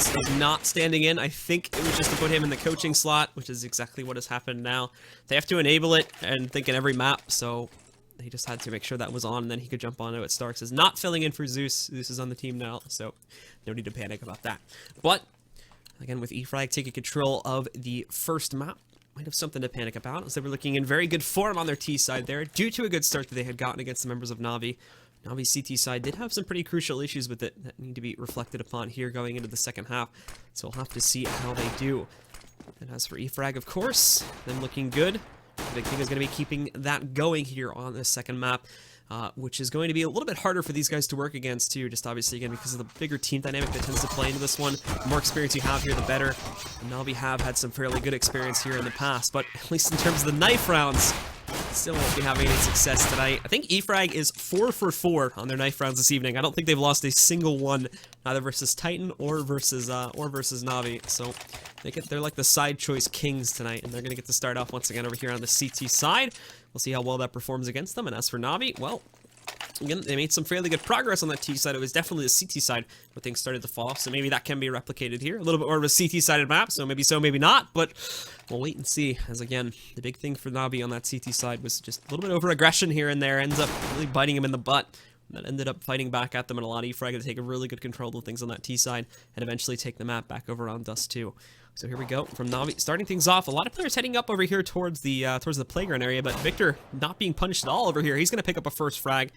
Natus is not standing in. I think it was just to put him in the coaching slot, which is exactly what has happened now. They have to enable it, and think in every map, so he just had to make sure that was on, and then he could jump onto it. Starks is not filling in for Zeus. Zeus is on the team now, so no need to panic about that. But, again, with E-frag taking control of the first map, might have something to panic about, as they were looking in very good form on their T side there, due to a good start that they had gotten against the members of Navi. Navi's CT side did have some pretty crucial issues with it that need to be reflected upon here going into the second half, so we'll have to see how they do. And as for E-frag, of course, them looking good. The big thing is going to be keeping that going here on this second map, which is going to be a little bit harder for these guys to work against too, just obviously again because of the bigger team dynamic that tends to play into this one. The more experience you have here, the better. And Navi have had some fairly good experience here in the past, but at least in terms of the knife rounds, still won't be having any success tonight. I think E-frag is 4 for 4 on their knife rounds this evening. I don't think they've lost a single one, neither versus Titan or versus Navi. So they're like the side choice kings tonight, and they're gonna get to start off once again over here on the CT side. We'll see how well that performs against them. And as for Navi, well, again, they made some fairly good progress on that T side. It was definitely the CT side where things started to fall off, so maybe that can be replicated here. A little bit more of a CT-sided map, so, maybe not, but we'll wait and see, as again, the big thing for Navi on that CT side was just a little bit over aggression here and there, ends up really biting him in the butt. That ended up fighting back at them, and a lot of E-frag to take a really good control of things on that T side, and eventually take the map back over on Dust 2. So here we go from Navi, starting things off. A lot of players heading up over here towards the playground area, but Victor not being punished at all over here. He's going to pick up a first frag,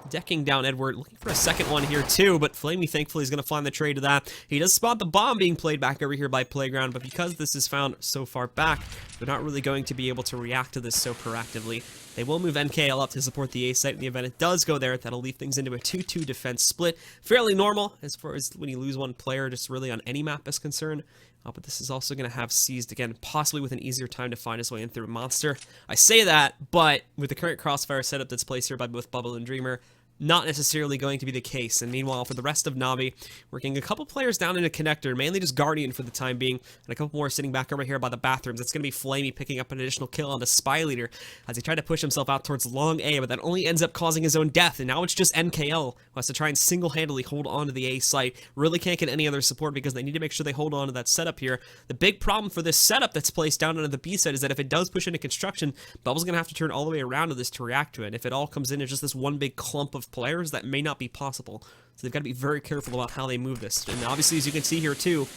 decking down Edward, looking for a second one here too, but Flamey thankfully is going to find the trade to that. He does spot the bomb being played back over here by Playground, but because this is found so far back, they're not really going to be able to react to this so proactively. They will move NKL up to support the A site in the event it does go there. That'll leave things into a 2-2 defense split. Fairly normal as far as when you lose one player, just really on any map is concerned. But this is also going to have Seized again, possibly with an easier time to find his way in through a Monster. I say that, but with the current crossfire setup that's placed here by both Bubble and Dreamer, not necessarily going to be the case. And meanwhile, for the rest of Navi, working a couple players down in a connector, mainly just Guardian for the time being, and a couple more sitting back over here by the bathrooms. It's going to be Flamey picking up an additional kill on the Spy Leader as he tried to push himself out towards long A, but that only ends up causing his own death. And now it's just NKL who has to try and single-handedly hold on to the A site. Really can't get any other support because they need to make sure they hold on to that setup here. The big problem for this setup that's placed down onto the B site is that if it does push into construction, Bubble's going to have to turn all the way around to this to react to it. If it all comes in as just this one big clump of players, that may not be possible. So they've got to be very careful about how they move this. And obviously, as you can see here too,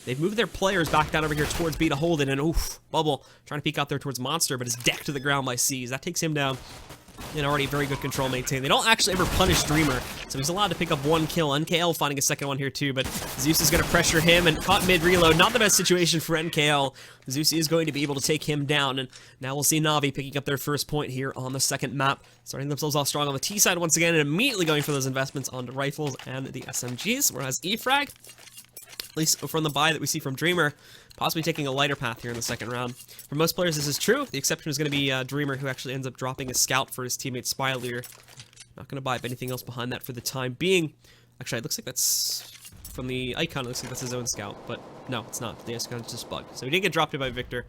they've moved their players back down over here towards B to hold it, and oof, Bubble trying to peek out there towards Monster, but is decked to the ground by Seas. That takes him down. And already very good control maintained. They don't actually ever punish Dreamer, so he's allowed to pick up one kill. NKL finding a second one here too, but Zeus is going to pressure him and caught mid-reload. Not the best situation for NKL. Zeus is going to be able to take him down, and now we'll see Navi picking up their first point here on the second map. Starting themselves off strong on the T side once again, and immediately going for those investments onto rifles and the SMGs, whereas E-frag, at least from the buy that we see from Dreamer, possibly taking a lighter path here in the second round. For most players, this is true. The exception is going to be Dreamer, who actually ends up dropping a scout for his teammate Spy Leader. Not going to buy up anything else behind that for the time being. Actually, it looks like that's from the icon. It looks like that's his own scout, but no, it's not. The icon is just bugged. So he didn't get dropped in by Victor.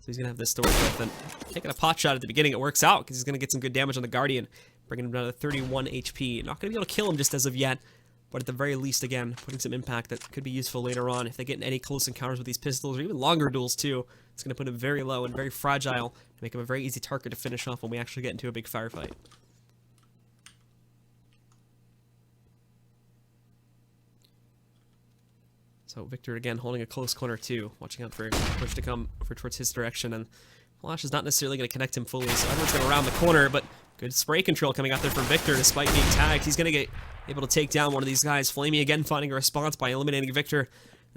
So he's going to have this to work with. And taking a pot shot at the beginning, it works out because he's going to get some good damage on the Guardian, bringing him down to 31 HP. Not going to be able to kill him just as of yet, but at the very least, again, putting some impact that could be useful later on. If they get in any close encounters with these pistols, or even longer duels too, it's going to put him very low and very fragile, to make him a very easy target to finish off when we actually get into a big firefight. So Victor, again, holding a close corner too, watching out for a push to come over towards his direction, and Flash is not necessarily going to connect him fully, so everyone's going to round the corner, but good spray control coming out there from Victor despite being tagged. He's going to get able to take down one of these guys. Flamey again finding a response by eliminating Victor. And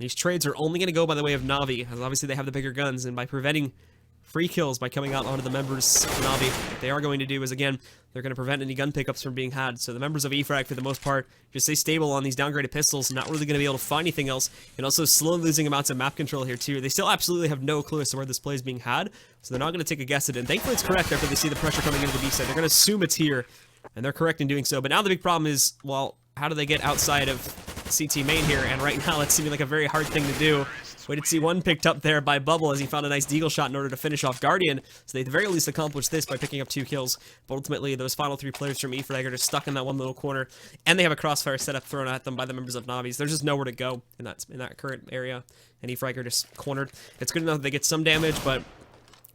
these trades are only going to go by the way of Navi, as obviously they have the bigger guns, and by preventing free kills by coming out onto the members of Navi, what they are going to do is, again, they're going to prevent any gun pickups from being had. So the members of E-frag, for the most part, just stay stable on these downgraded pistols, not really going to be able to find anything else, and also slow losing amounts of map control here too. They still absolutely have no clue as to where this play is being had, so they're not going to take a guess at it. And thankfully it's correct after they see the pressure coming into the B side. They're going to assume it's here, and they're correct in doing so. But now the big problem is, well, how do they get outside of CT main here, and right now that's seeming like a very hard thing to do. Waited to see one picked up there by Bubble as he found a nice deagle shot in order to finish off Guardian. So they at the very least accomplished this by picking up 2 kills. But ultimately, those final 3 players from E-frag are just stuck in that one little corner. And they have a crossfire setup thrown at them by the members of Navi's. There's just nowhere to go in that current area. And E-frag are just cornered. It's good enough that they get some damage, but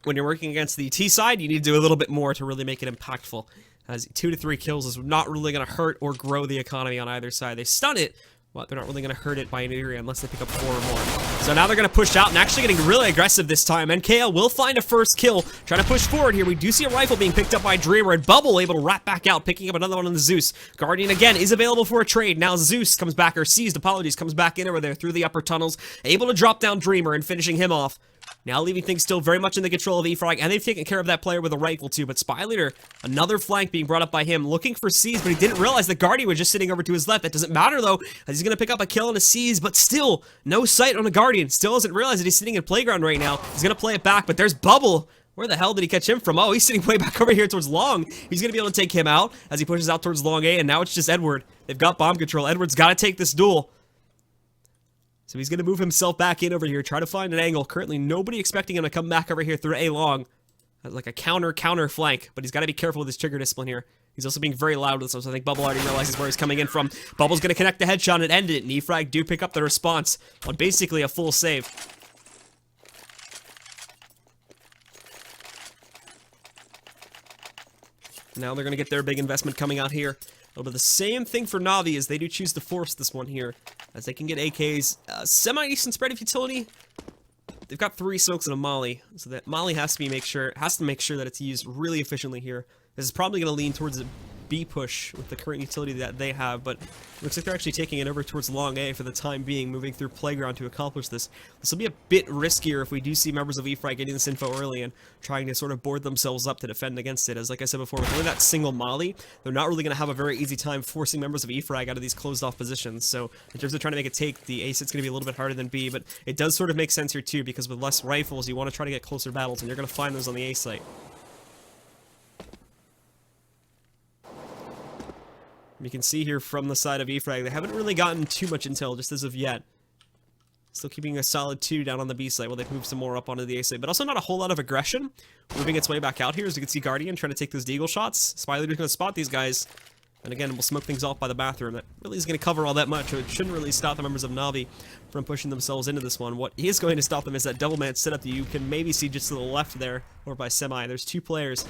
when you're working against the T side, you need to do a little bit more to really make it impactful. As 2 to 3 kills is not really going to hurt or grow the economy on either side. They stun it, but they're not really going to hurt it by any degree unless they pick up 4 or more. So now they're going to push out and actually getting really aggressive this time. NKL will find a first kill, trying to push forward here. We do see a rifle being picked up by Dreamer, and Bubble able to wrap back out, picking up another one on the Zeus. Guardian again is available for a trade. Now Zeus comes back, or Seized, apologies, comes back in over there through the upper tunnels, able to drop down Dreamer and finishing him off. Now leaving things still very much in the control of E-frag, and they've taken care of that player with a rifle too, but Spy Leader, another flank being brought up by him, looking for Seize, but he didn't realize the Guardian was just sitting over to his left. That doesn't matter though, as he's going to pick up a kill and a Seize, but still, no sight on a Guardian. Still doesn't realize that he's sitting in playground right now. He's going to play it back, but there's Bubble. Where the hell did he catch him from? Oh, he's sitting way back over here towards Long. He's going to be able to take him out as he pushes out towards Long A, and now it's just Edward. They've got bomb control. Edward's got to take this duel. So he's going to move himself back in over here, try to find an angle. Currently, nobody expecting him to come back over here through A long. Like a counter flank, but he's got to be careful with his trigger discipline here. He's also being very loud with this, so I think Bubble already realizes where he's coming in from. Bubble's going to connect the headshot and end it, and E-frag do pick up the response on basically a full save. Now they're going to get their big investment coming out here. A little bit the same thing for Navi as they do choose to force this one here, as they can get AKs, semi-decent spread of utility. They've got 3 smokes and a molly, so that molly has to make sure that it's used really efficiently here. This is probably going to lean towards a B push with the current utility that they have, but it looks like they're actually taking it over towards long A for the time being, moving through playground to accomplish this. This will be a bit riskier if we do see members of E-frag getting this info early and trying to sort of board themselves up to defend against it. As like I said before, with only that single molly, they're not really going to have a very easy time forcing members of E-frag out of these closed off positions. So in terms of trying to make it take, the A sit's going to be a little bit harder than B, but it does sort of make sense here too, because with less rifles, you want to try to get closer battles, and you're going to find those on the A site. You can see here from the side of E-frag, they haven't really gotten too much intel just as of yet. Still keeping a solid 2 down on the B site while they've moved some more up onto the A site, but also not a whole lot of aggression. Moving its way back out here, as you can see Guardian trying to take those deagle shots. Spy Leader's going to spot these guys, and again, we'll smoke things off by the bathroom. That really is going to cover all that much, so it shouldn't really stop the members of Navi from pushing themselves into this one. What is going to stop them is that double man setup that you can maybe see just to the left there, or by semi. There's 2 players.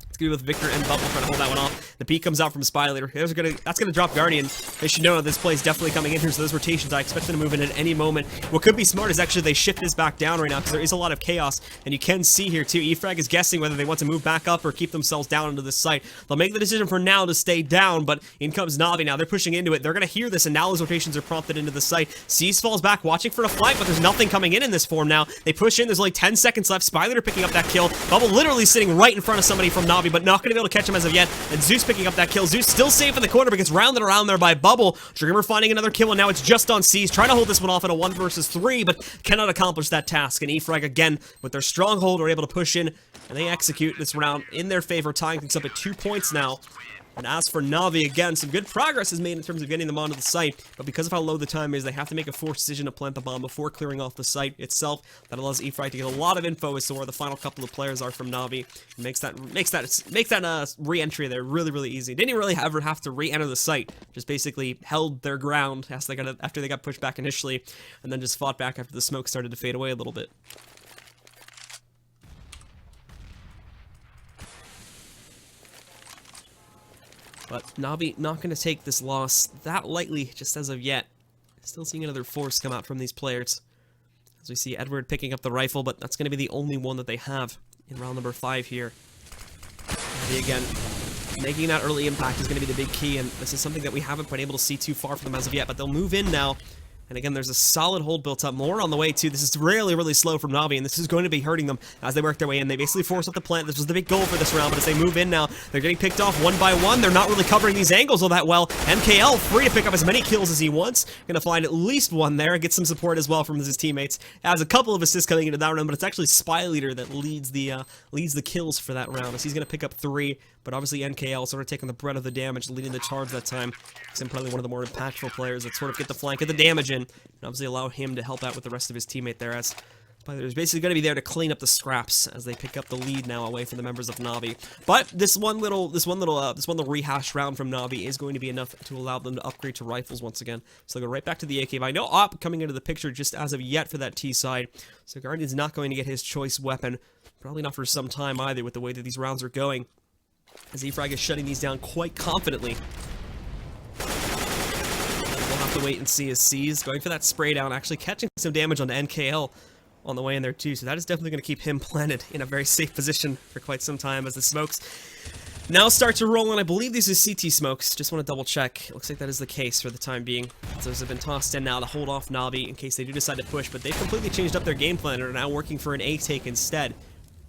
It's going to be with Victor and Bubble trying to hold that one off. The peek comes out from Spy Leader. That's going to drop Guardian. They should know that this play is definitely coming in here, so those rotations, I expect them to move in at any moment. What could be smart is actually they shift this back down right now, because there is a lot of chaos, and you can see here too, E-frag is guessing whether they want to move back up or keep themselves down into this site. They'll make the decision for now to stay down, but in comes Navi now. They're pushing into it. They're going to hear this, and now those rotations are prompted into the site. Seize falls back, watching for a flank, but there's nothing coming in this form now. They push in. There's only 10 seconds left. Spy Leader picking up that kill. Bubble literally sitting right in front of somebody from Navi, but not going to be able to catch him as of yet, and Zeus picking up that kill. Zeus still safe in the corner, but gets rounded around there by Bubble. Dreamer finding another kill, and now it's just on Seize, trying to hold this one off in a 1 versus 3, but cannot accomplish that task. And E-frag again, with their stronghold, are able to push in, and they execute this round in their favor, tying things up at 2 points now. And as for Navi, again, some good progress is made in terms of getting them onto the site, but because of how low the time is, they have to make a forced decision to plant the bomb before clearing off the site itself. That allows E-frag to get a lot of info as to where the final couple of players are from Navi. It makes that re-entry there really easy. They didn't really ever have to re-enter the site, just basically held their ground after they got pushed back initially, and then just fought back after the smoke started to fade away a little bit. But Navi not going to take this loss that lightly just as of yet. Still seeing another force come out from these players. As we see Edward picking up the rifle, but that's going to be the only one that they have in round number 5 here. Navi again, making that early impact is going to be the big key, and this is something that we haven't been able to see too far from them as of yet, but they'll move in now. And again, there's a solid hold built up. More on the way, too. This is really slow from Navi, and this is going to be hurting them as they work their way in. They basically force up the plant. This was the big goal for this round, but as they move in now, they're getting picked off one by one. They're not really covering these angles all that well. MKL free to pick up as many kills as he wants. Going to find at least one there and get some support as well from his teammates. Has a couple of assists coming into that round, but it's actually Spy Leader that leads the kills for that round, as he's going to pick up 3. but obviously NKL sort of taking the brunt of the damage, leading the charge that time. He's probably one of the more impactful players that sort of get the flank, get the damage in, and obviously allow him to help out with the rest of his teammate there, as Spider basically going to be there to clean up the scraps as they pick up the lead now away from the members of Na'Vi. But this one little rehash round from Na'Vi is going to be enough to allow them to upgrade to rifles once again. So they'll go right back to the AK. No op coming into the picture just as of yet for that T side. So Guardian's not going to get his choice weapon. Probably not for some time either with the way that these rounds are going, as E-frag is shutting these down quite confidently. We'll have to wait and see as C's going for that spray down, actually catching some damage on the NKL on the way in there too, so that is definitely going to keep him planted in a very safe position for quite some time as the smokes now start to roll in. I believe these are CT smokes, just want to double check. It looks like that is the case for the time being. So those have been tossed in now to hold off Na'Vi in case they do decide to push, but they've completely changed up their game plan and are now working for an A take instead,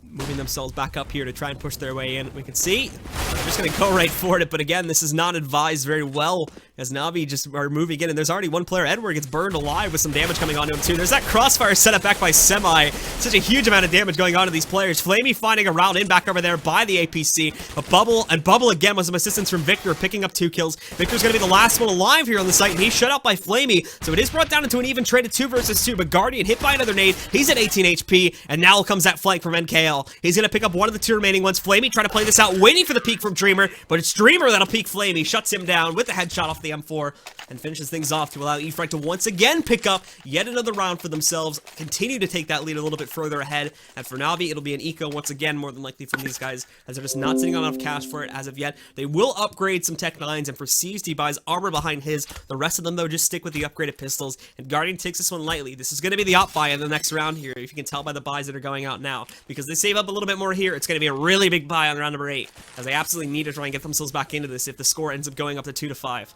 moving themselves back up here to try and push their way in. We can see they're just going to go right for it, but again, this is not advised very well as Na'Vi just are moving in, and there's already one player, Edward, gets burned alive with some damage coming onto him too. There's that crossfire set up back by Semi. Such a huge amount of damage going on to these players. Flamey finding a round in back over there by the APC, but Bubble again with some assistance from Victor, picking up 2 kills. Victor's going to be the last one alive here on the site, and he's shut out by Flamey, so it is brought down into an even trade of 2 versus 2, but Guardian hit by another nade. He's at 18 HP, and now comes that flank from NKL. He's going to pick up one of the 2 remaining ones. Flamey trying to play this out, waiting for the peek from Dreamer, but it's Dreamer that'll peek Flamey, shuts him down with the headshot off the M4, and finishes things off to allow E-frag to once again pick up yet another round for themselves, continue to take that lead a little bit further ahead, and for Na'Vi, it'll be an eco once again, more than likely from these guys, as they're just not sitting on enough cash for it as of yet. They will upgrade some Tech 9s, and for C's, he buys armor behind his. The rest of them, though, just stick with the upgraded pistols, and Guardian takes this one lightly. This is going to be the op buy in the next round here, if you can tell by the buys that are going out now, because they save up a little bit more here. It's going to be a really big buy on round number 8, as they absolutely need to try and get themselves back into this if the score ends up going up to 2-5.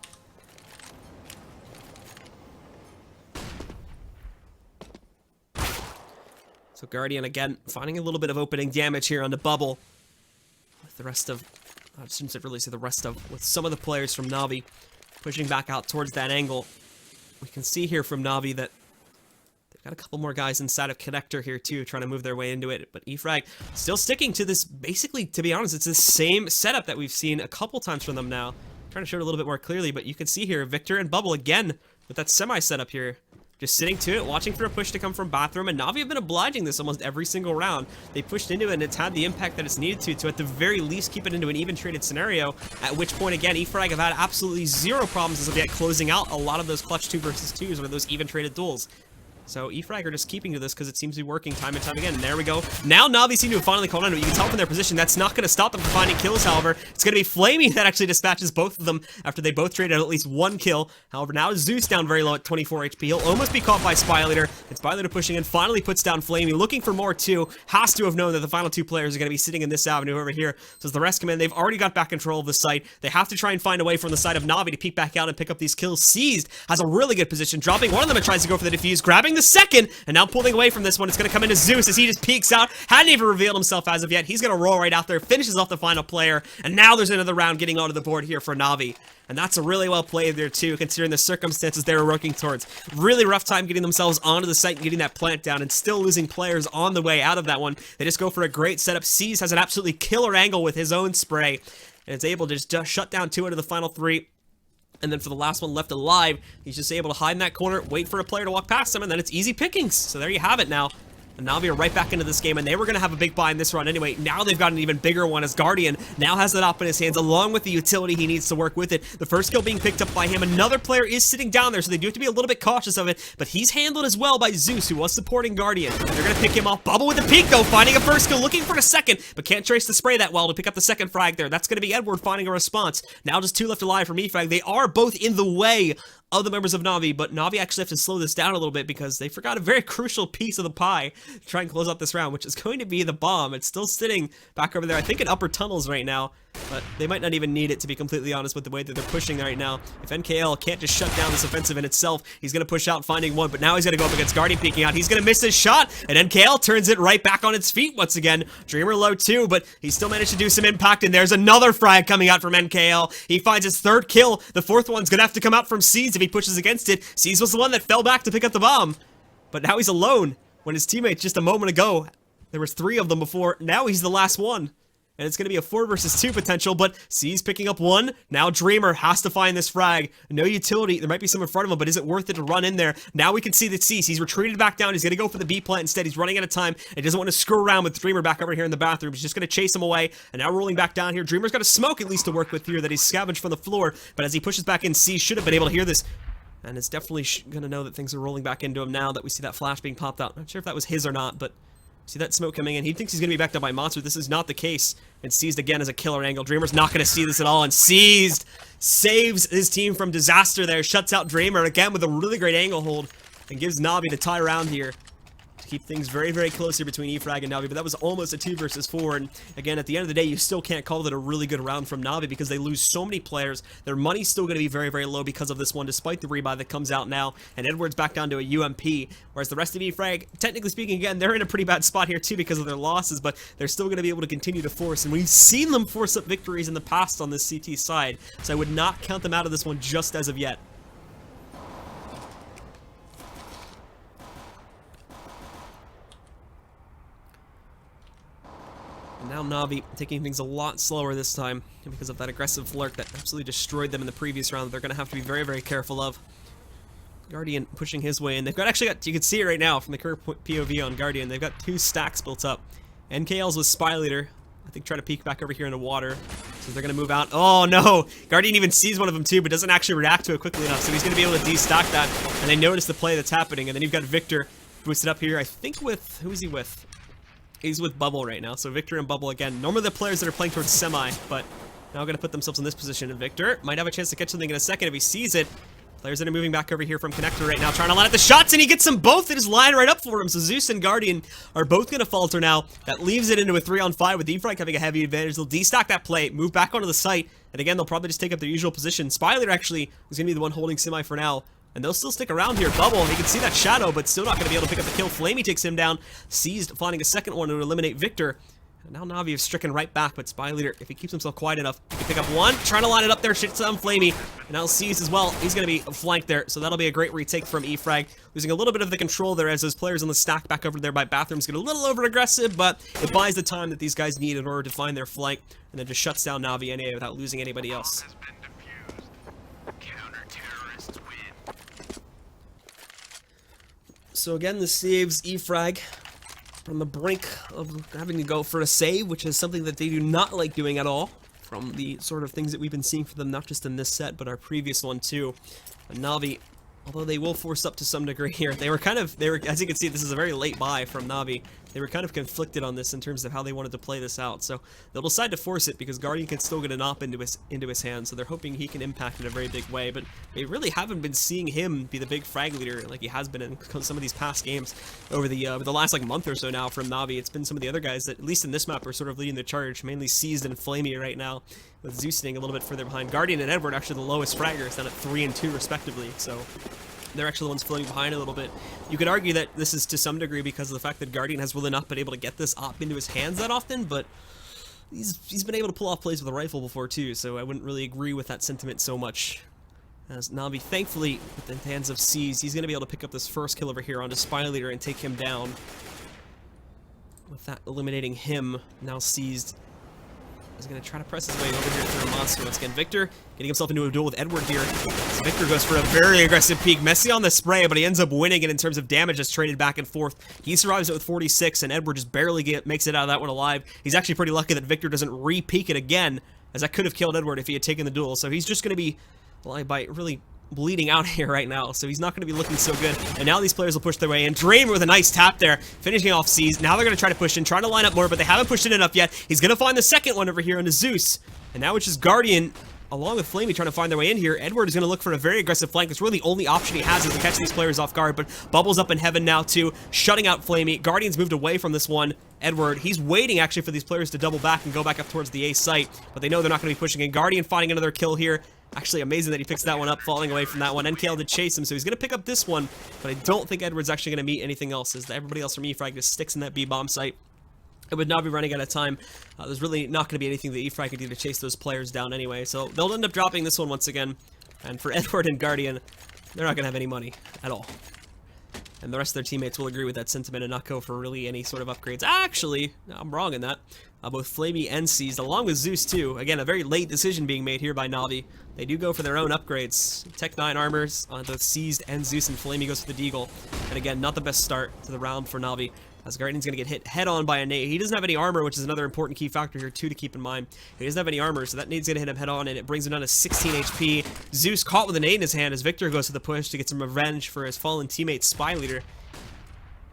So Guardian, again, finding a little bit of opening damage here on the bubble. With the rest of, I shouldn't really say the rest of, with some of the players from Na'Vi pushing back out towards that angle. We can see here from Na'Vi that they've got a couple more guys inside of Connector here too, trying to move their way into it. But E-frag still sticking to this, basically, to be honest, it's the same setup that we've seen a couple times from them now. I'm trying to show it a little bit more clearly, but you can see here, Victor and Bubble again with that semi setup here. Just sitting to it, watching for a push to come from Bathroom, and Na'Vi have been obliging this almost every single round. They pushed into it, and it's had the impact that it's needed to at the very least keep it into an even traded scenario, at which point, again, E-frag have had absolutely zero problems as of yet closing out a lot of those clutch 2 versus 2s or those even traded duels. So E-frag are just keeping to this because it seems to be working time and time again. And there we go. Now Na'Vi seem to have finally caught on to it. You can tell from their position that's not going to stop them from finding kills, however. It's going to be Flamey that actually dispatches both of them after they both traded at least 1 kill. However, now Zeus down very low at 24 HP. He'll almost be caught by Spy Leader. It's Spy Leader pushing in, finally puts down Flamey, looking for more too. Has to have known that the final 2 players are going to be sitting in this avenue over here. So as the rest come in, they've already got back control of the site. They have to try and find a way from the side of Na'Vi to peek back out and pick up these kills. Seized has a really good position, dropping one of them and tries to go for the defuse, grabbing the second, and now pulling away from this one. It's going to come into Zeus as he just peeks out. Hadn't even revealed himself as of yet. He's going to roll right out there, finishes off the final player, and now there's another round getting onto the board here for Na'Vi. And that's a really well played there too, considering the circumstances they were working towards. Really rough time getting themselves onto the site and getting that plant down, and still losing players on the way out of that one. They just go for a great setup. C's has an absolutely killer angle with his own spray, and it's able to just shut down 2 out of the final 3. And then for the last one left alive, he's just able to hide in that corner, wait for a player to walk past him, and then it's easy pickings. So there you have it now. And Na'Vi are right back into this game, and they were going to have a big buy in this run anyway. Now they've got an even bigger one as Guardian now has that op in his hands, along with the utility he needs to work with it. The first kill being picked up by him. Another player is sitting down there, so they do have to be a little bit cautious of it, but he's handled as well by Zeus, who was supporting Guardian. They're going to pick him off. Bubble with the peek, though, finding a first kill, looking for the second, but can't trace the spray that well to pick up the second frag there. That's going to be Edward finding a response. Now just 2 left alive from E-frag. They are both in the way of the members of Na'Vi, but Na'Vi actually have to slow this down a little bit because they forgot a very crucial piece of the pie to try and close out this round, which is going to be the bomb. It's still sitting back over there, I think in upper tunnels right now, but they might not even need it, to be completely honest, with the way that they're pushing right now. If NKL can't just shut down this offensive in itself, he's going to push out, finding one, but now he's going to go up against Guardian peeking out. He's going to miss his shot, and NKL turns it right back on its feet once again. Dreamer low too, but he still managed to do some impact, and there's another frag coming out from NKL. He finds his 3rd kill. The 4th one's going to have to come out from Seeds if he pushes against it. Seeds was the one that fell back to pick up the bomb, but now he's alone when his teammates just a moment ago, there was 3 of them before. Now he's the last one. and it's going to be a 4 versus 2 potential, but C's picking up 1. Now Dreamer has to find this frag. No utility. There might be some in front of him, but is it worth it to run in there? Now we can see that C's, he's retreated back down. He's going to go for the B plant instead. He's running out of time and doesn't want to screw around with Dreamer back over here in the bathroom. He's just going to chase him away, and now rolling back down here. Dreamer's got a smoke at least to work with here that he's scavenged from the floor, but as he pushes back in, C should have been able to hear this. And it's definitely going to know that things are rolling back into him now that we see that flash being popped out. Not sure if that was his or not, but see that smoke coming in. He thinks he's going to be backed up by Monster. This is not the case. And Seized again as a killer angle. Dreamer's not going to see this at all. And Seized saves his team from disaster there. Shuts out Dreamer again with a really great angle hold. And gives Navi the tie around here. Keep things very, very close here between E-frag and Navi, but that was almost a 2 versus 4, and again, at the end of the day, you still can't call it a really good round from Navi because they lose so many players. Their money's still going to be very, very low because of this one, despite the rebuy that comes out now, and Edward's back down to a UMP, whereas the rest of E-frag, technically speaking, again, they're in a pretty bad spot here too because of their losses, but they're still going to be able to continue to force, and we've seen them force up victories in the past on this CT side, so I would not count them out of this one just as of yet. Now Navi taking things a lot slower this time because of that aggressive lurk that absolutely destroyed them in the previous round. They're going to have to be very, very careful of. Guardian pushing his way in. They've got you can see it right now from the current POV on Guardian. They've got 2 stacks built up. NKL's with Spy Leader. I think trying to peek back over here into water. So they're going to move out. Oh no! Guardian even sees one of them too, but doesn't actually react to it quickly enough. So he's going to be able to destack that. And they notice the play that's happening. And then you've got Victor boosted up here. I think with, who is he with? He's with Bubble right now, so Victor and Bubble again. Normally the players that are playing towards semi, but now going to put themselves in this position. And Victor might have a chance to catch something in a second if he sees it. Players that are moving back over here from Connector right now, trying to line up the shots, and he gets them both. It is lined right up for him. So Zeus and Guardian are both going to falter now. That leaves it into a 3-on-5 with E-frag having a heavy advantage. They'll destack that play, move back onto the site, and again, they'll probably just take up their usual position. Spyler actually is going to be the one holding semi for now. And they'll still stick around here. Bubble, he can see that shadow, but still not going to be able to pick up the kill. Flamey takes him down. Seized, finding a second one to eliminate Victor. And now Navi is stricken right back, but Spy Leader, if he keeps himself quiet enough, he can pick up one. Trying to line it up there, shits down Flamey. And now Seized as well. He's going to be flanked there, so that'll be a great retake from E-frag. Losing a little bit of the control there as those players on the stack back over there by bathrooms get a little over-aggressive, but it buys the time that these guys need in order to find their flank, and then just shuts down Navi NA without losing anybody else. So again, this saves E-frag from the brink of having to go for a save, which is something that they do not like doing at all, from the sort of things that we've been seeing for them, not just in this set, but our previous one too. And Navi, although they will force up to some degree here, they were, as you can see, this is a very late buy from Navi. They were kind of conflicted on this in terms of how they wanted to play this out. So they'll decide to force it because Guardian can still get an op into his hand. So they're hoping he can impact in a very big way. But they really haven't been seeing him be the big frag leader like he has been in some of these past games over the last like month or so now from Navi. It's been some of the other guys that, at least in this map, are sort of leading the charge, mainly Seized and Flamey right now, with Zeus sitting a little bit further behind. Guardian and Edward actually the lowest fraggers, down at 3 and 2 respectively. So they're actually the ones floating behind a little bit. You could argue that this is to some degree because of the fact that Guardian has really not been able to get this op into his hands that often, but he's been able to pull off plays with a rifle before too, so I wouldn't really agree with that sentiment so much. As Navi, thankfully, with the hands of Seized, he's going to be able to pick up this first kill over here onto Spy Leader and take him down. With that eliminating him, now Seized is going to try to press his way over here through a monster once again. Victor getting himself into a duel with Edward here. So Victor goes for a very aggressive peek. Messy on the spray, but he ends up winning it in terms of damage that's traded back and forth. He survives it with 46, and Edward just barely makes it out of that one alive. He's actually pretty lucky that Victor doesn't re-peek it again, as that could have killed Edward if he had taken the duel. So he's just going to be, well, by really bleeding out here right now, so he's not going to be looking so good. And now these players will push their way in. Dreamer with a nice tap there, finishing off Seized. Now they're going to try to push in, trying to line up more, but they haven't pushed it enough yet. He's going to find the second one over here into Zeus. And now it's just Guardian, along with Flamey, trying to find their way in here. Edward is going to look for a very aggressive flank. It's really the only option he has is to catch these players off guard, but Bubble's up in heaven now too, shutting out Flamey. Guardian's moved away from this one. Edward, he's waiting actually for these players to double back and go back up towards the A site, but they know they're not going to be pushing in. Guardian finding another kill here. Actually amazing that he picks that one up, falling away from that one. NKL did chase him, so he's going to pick up this one, but I don't think Edward's actually going to meet anything else, as everybody else from E-frag just sticks in that B-bomb site. It would not be running out of time. There's really not going to be anything that E-frag could do to chase those players down anyway, so they'll end up dropping this one once again. And for Edward and Guardian, they're not going to have any money at all. And the rest of their teammates will agree with that sentiment and not go for really any sort of upgrades. Actually, I'm wrong in that. Both Flamey and Seized, along with Zeus too. Again, a very late decision being made here by Na'Vi. They do go for their own upgrades. Tech 9 armors on both Seized and Zeus, and Flamey goes for the Deagle. And again, not the best start to the round for Na'Vi, as Guardian's going to get hit head-on by a nade. He doesn't have any armor, which is another important key factor here, too, to keep in mind. He doesn't have any armor, so that nade's going to hit him head-on, and it brings him down to 16 HP. Zeus caught with a nade in his hand as Victor goes to the push to get some revenge for his fallen teammate, Spy Leader.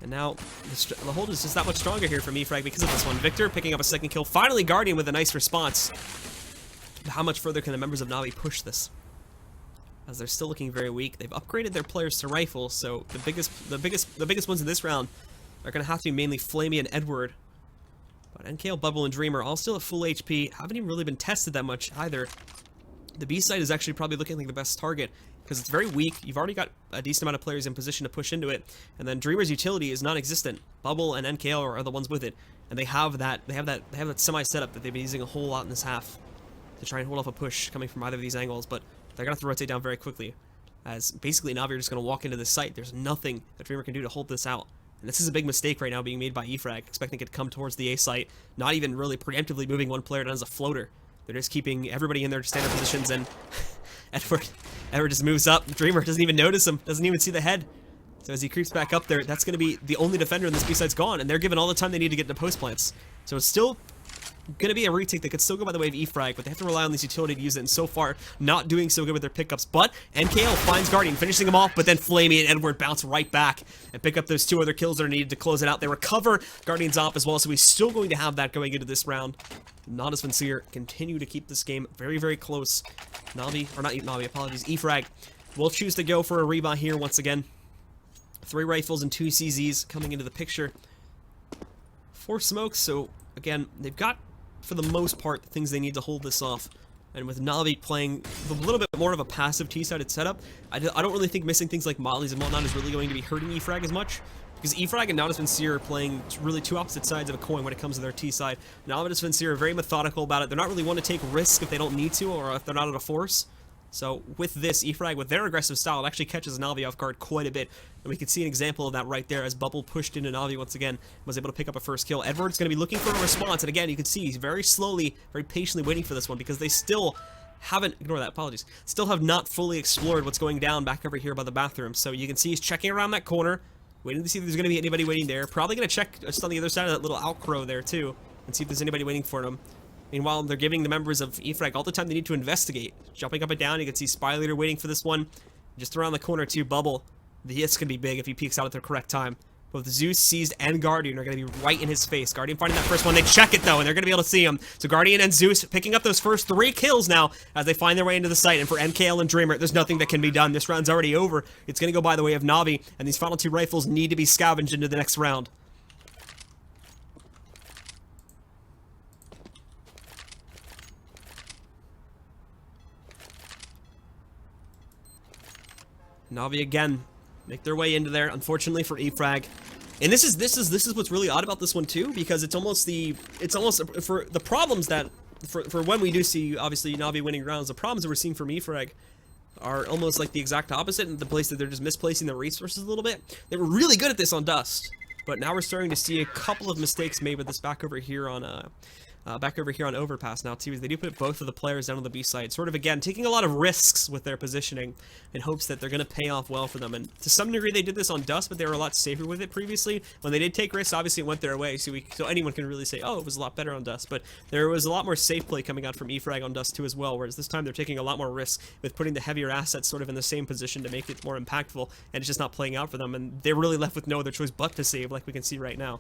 And now, the hold is just that much stronger here from E-frag because of this one. Victor picking up a second kill. Finally, Guardian with a nice response. But how much further can the members of Na'Vi push this? As they're still looking very weak. They've upgraded their players to rifles, so the biggest ones in this round are going to have to be mainly Flamey and Edward. But NKL, Bubble, and Dreamer all still at full HP. Haven't even really been tested that much either. The B side is actually probably looking like the best target because it's very weak. You've already got a decent amount of players in position to push into it, and then Dreamer's utility is non-existent. Bubble and NKL are the ones with it, and they have that semi setup that they've been using a whole lot in this half to try and hold off a push coming from either of these angles. But they're gonna have to rotate down very quickly, as basically Na'Vi are just gonna walk into this site. There's nothing that Dreamer can do to hold this out. And this is a big mistake right now being made by E-frag, expecting it to come towards the A site, not even really preemptively moving one player down as a floater. They're just keeping everybody in their standard positions, and Edward just moves up. Dreamer doesn't even notice him, doesn't even see the head. So as he creeps back up there, that's going to be the only defender in this B-side's gone, and they're given all the time they need to get into post plants. So it's still going to be a retake that could still go by the way of E-frag, but they have to rely on this utility to use it, and so far, not doing so good with their pickups. But NKL finds Guardian, finishing him off, but then Flamey and Edward bounce right back and pick up those two other kills that are needed to close it out. They recover Guardian's op as well, so he's still going to have that going into this round. Natus Vincere continue to keep this game very, very close. E-frag will choose to go for a rebound here once again. 3 rifles and 2 CZs coming into the picture. 4 smokes, so again, they've got, for the most part, the things they need to hold this off. And with Na'Vi playing a little bit more of a passive T-sided setup, I don't really think missing things like mollies and whatnot is really going to be hurting E-frag as much. Because E-frag and Natus Vincere are playing really two opposite sides of a coin when it comes to their T-side. Natus Vincere are very methodical about it. They're not really one to take risks if they don't need to, or if they're not at a force. So with this, E-frag, with their aggressive style, it actually catches Na'Vi off guard quite a bit. And we can see an example of that right there as Bubble pushed into Na'Vi once again, was able to pick up a first kill. Edward's going to be looking for a response, and again, you can see he's very slowly, very patiently waiting for this one, because they still haven't, ignore that, apologies, still have not fully explored what's going down back over here by the bathroom. So you can see he's checking around that corner, waiting to see if there's going to be anybody waiting there. Probably going to check just on the other side of that little outcrow there, too, and see if there's anybody waiting for him. Meanwhile, they're giving the members of E-frag all the time they need to investigate. Jumping up and down, you can see Spy Leader waiting for this one. Just around the corner, too, Bubble. The hits can be big if he peeks out at the correct time. Both Zeus, Seized, and Guardian are going to be right in his face. Guardian finding that first one. They check it, though, and they're going to be able to see him. So Guardian and Zeus picking up those first 3 kills now as they find their way into the site. And for NKL and Dreamer, there's nothing that can be done. This round's already over. It's going to go by the way of Na'Vi, and these final 2 rifles need to be scavenged into the next round. Na'Vi again make their way into there, unfortunately for E-frag. And this is what's really odd about this one too, because it's almost for the problems that for when we do see obviously Na'Vi winning rounds, the problems that we're seeing from E-frag are almost like the exact opposite, in the place that they're just misplacing their resources a little bit. They were really good at this on Dust, but now we're starting to see a couple of mistakes made with this back over here on Overpass now too, is they do put both of the players down on the B side, sort of again taking a lot of risks with their positioning in hopes that they're going to pay off well for them. And to some degree they did this on Dust, but they were a lot safer with it previously. When they did take risks, obviously it went their way, so anyone can really say, oh, it was a lot better on Dust. But there was a lot more safe play coming out from E-frag on Dust too as well, whereas this time they're taking a lot more risk with putting the heavier assets sort of in the same position to make it more impactful, and it's just not playing out for them, and they're really left with no other choice but to save, like we can see right now.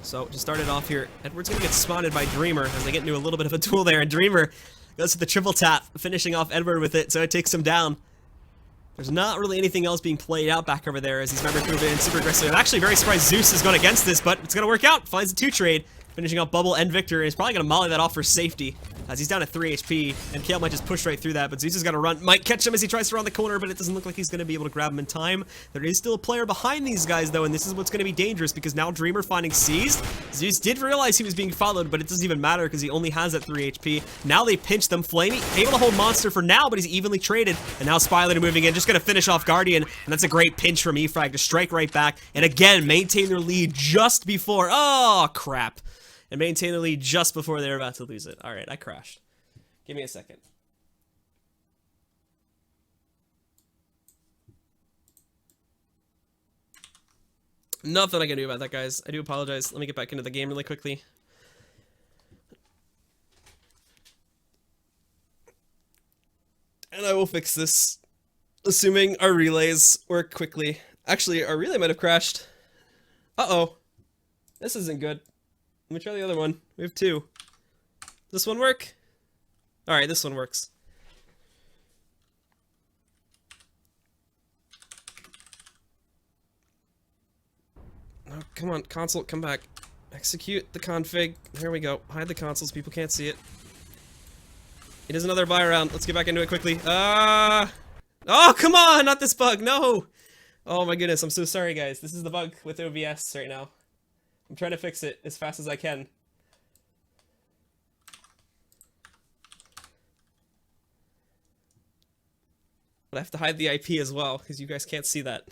So, to start it off here, Edward's going to get spotted by Dreamer as they get into a little bit of a duel there, and Dreamer goes to the triple tap, finishing off Edward with it, so it takes him down. There's not really anything else being played out back over there as these members move in super aggressive. I'm actually very surprised Zeus has gone against this, but it's going to work out. Finds a 2 trade, finishing off Bubble and Victor, and he's probably going to molly that off for safety, as he's down at 3 HP, and Kale might just push right through that, but Zeus is going to run, might catch him as he tries to run the corner, but it doesn't look like he's going to be able to grab him in time. There is still a player behind these guys, though, and this is what's going to be dangerous, because now Dreamer finding Seized. Zeus did realize he was being followed, but it doesn't even matter, because he only has that 3 HP. Now they pinch them. Flamey able to hold Monster for now, but he's evenly traded, and now Spylater moving in, just going to finish off Guardian, and that's a great pinch from E-frag to strike right back, and again, maintain their lead just before, oh, crap. And maintain the lead just before they were about to lose it. All right, I crashed. Give me a second. Nothing I can do about that, guys. I do apologize. Let me get back into the game really quickly. And I will fix this, assuming our relays work quickly. Actually, our relay might have crashed. Uh-oh. This isn't good. Let me try the other one. We have 2. Does this one work? Alright, this one works. Oh, come on, console, come back. Execute the config. There we go. Hide the consoles, people can't see it. It is another buy round. Let's get back into it quickly. Oh, come on! Not this bug, no! Oh my goodness, I'm so sorry, guys. This is the bug with OBS right now. I'm trying to fix it as fast as I can. But I have to hide the IP as well, because you guys can't see that.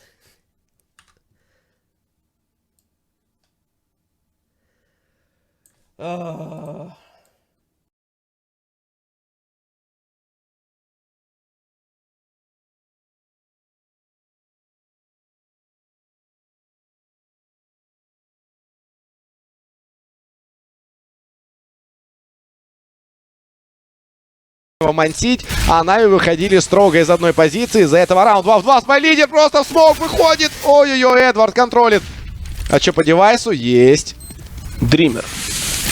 Мансить, а Нави выходили строго из одной позиции. Из-за этого раунд 2 в 2. Спайлидер просто в смог выходит. Ой-ой-ой, Эдвард контролит. А что по девайсу? Есть. Дример.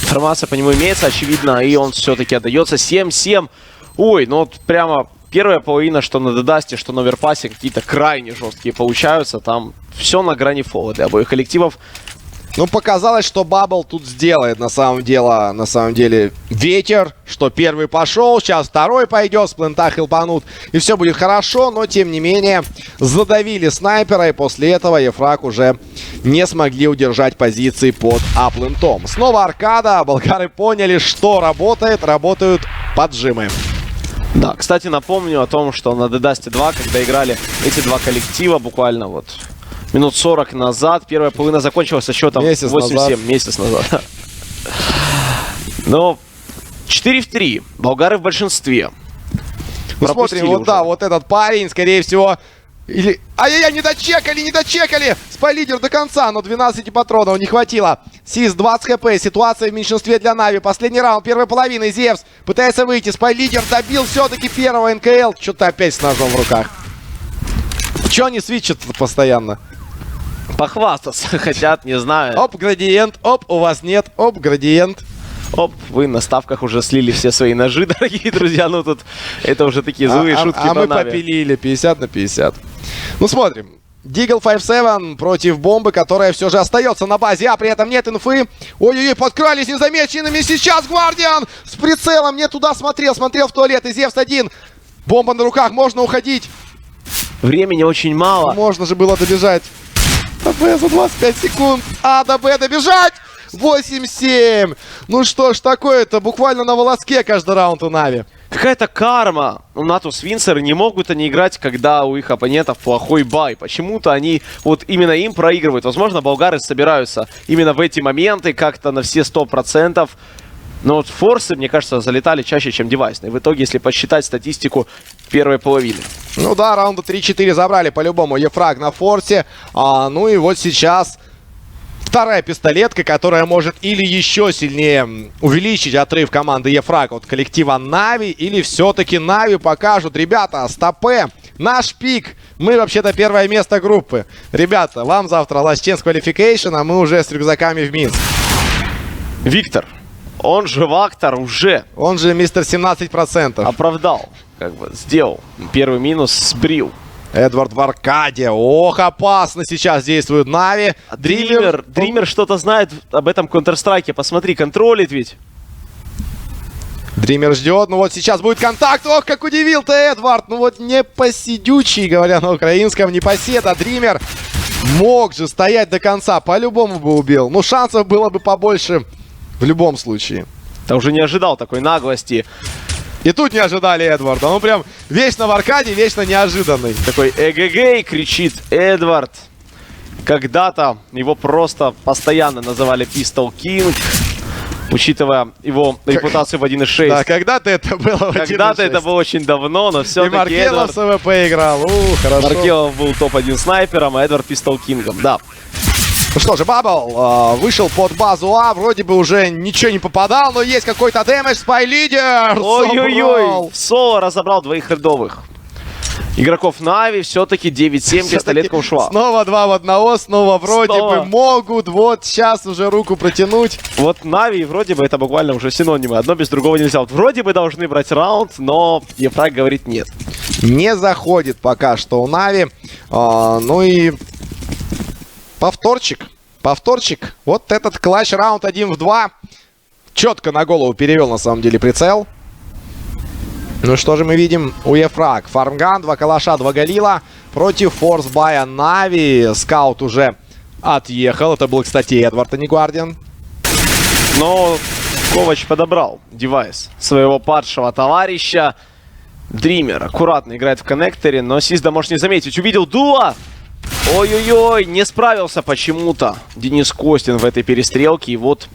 Информация по нему имеется, очевидно, и он все-таки отдается. 7-7. Ой, ну вот прямо первая половина, что на дедасте, что на оверпасе, какие-то крайне жесткие получаются. Там все на грани фола для обоих коллективов. Ну, показалось, что Бабл тут сделает на самом деле ветер, что первый пошел, сейчас второй пойдет, с плента хилпанут, и все будет хорошо, но тем не менее задавили снайпера, и после этого E-frag уже не смогли удержать позиции под А-плентом. Снова аркада, болгары поняли, что работают поджимы. Да, кстати, напомню о том, что на Дедасте 2, когда играли эти два коллектива, буквально вот минут 40 назад, первая половина закончилась со счетом 8-7, месяц назад. Но 4 в 3, болгары в большинстве. Ну, смотрим, вот уже. Да, вот этот парень, скорее всего, или... Ай-яй-яй, не дочекали! Спайлидер до конца, но 12 патронов не хватило. Сиз 20 хп, ситуация в меньшинстве для Нави. Последний раунд, первой половины, Зевс пытается выйти. Спайлидер добил все-таки первого НКЛ. Что-то опять с ножом в руках. Че они свитчат постоянно? Похвастаться хотят, не знаю. Оп, градиент, оп, у вас нет, оп, градиент. Оп, вы на ставках уже слили все свои ножи, дорогие друзья. Ну тут это уже такие злые шутки. А мы попилили 50 на 50. Ну смотрим. Дигл 5-7 против бомбы, которая все же остается на базе, а при этом нет инфы. Ой-ой-ой, подкрались незамеченными. Сейчас Гвардиан с прицелом не туда смотрел в туалет. И Зевс один. Бомба на руках, можно уходить. Времени очень мало. Можно же было добежать. До Б за 25 секунд. А до Б добежать! 8-7. Ну что ж такое-то, буквально на волоске каждый раунд у Нави. Какая-то карма. У Natus Vincere не могут они играть, когда у их оппонентов плохой бай. Почему-то они вот именно им проигрывают. Возможно, болгары собираются именно в эти моменты как-то на все 100%. Но вот форсы, мне кажется, залетали чаще, чем девайсные. В итоге, если посчитать статистику первой половины. Ну да, раунда 3-4 забрали по-любому E-frag на форсе. Ну и вот сейчас вторая пистолетка, которая может или еще сильнее увеличить отрыв команды E-frag от коллектива Нави, или все-таки Нави покажут: ребята, стопе, наш пик. Мы вообще-то первое место группы. Ребята, вам завтра Last Chance Qualification, а мы уже с рюкзаками в Минск. Виктор. Он же Вактор уже. Он же мистер 17%. Оправдал. Как бы сделал. Первый минус сбрил. Эдвард в аркаде. Ох, опасно сейчас действует Нави. Дример что-то знает об этом Counter-Strike. Посмотри, контролит ведь. Дример ждет. Ну вот сейчас будет контакт. Ох, как удивил-то Эдвард. Ну вот не посидючий, говоря на украинском, не поседа. Дример мог же стоять до конца. По-любому бы убил. Ну шансов было бы побольше в любом случае. Я уже не ожидал такой наглости. И тут не ожидали Эдварда. Он прям вечно в аркаде, вечно неожиданный. Такой эгэгэй кричит Эдвард. Когда-то его просто постоянно называли Pistol King, учитывая его репутацию в 1.6. Да, когда-то это было в 1.6. Когда-то это было очень давно, но все-таки И Маркелов Эдвард... с АВП играл. Хорошо. Маркелов был топ-1 снайпером, а Эдвард Pistol King'ом, да. Ну что же, Бабл вышел под базу А, вроде бы уже ничего не попадал, но есть какой-то дэмэдж, спай-лидер. Ой-ой-ой, соло разобрал двоих рядовых игроков Нави, все-таки 9-7, пистолетка ушла. Снова 2 в 1, снова вроде бы могут, вот сейчас уже руку протянуть. Вот Нави вроде бы это буквально уже синонимы, одно без другого нельзя. Вот вроде бы должны брать раунд, но E-frag говорит нет. Не заходит пока что у Нави, ну и... Повторчик. Вот этот клатч раунд 1 в 2. Четко на голову перевел на самом деле прицел. Ну что же мы видим у E-frag? Фармган, 2 калаша, 2 галила против форсбая Нави. Скаут уже отъехал. Это был, кстати, Эдвард, а не Гвардиан. Но Ковач подобрал девайс своего падшего товарища. Дример аккуратно играет в коннекторе, но Сизда может не заметить. Увидел дуа! Ой-ой-ой, не справился почему-то Денис Костин в этой перестрелке. И вот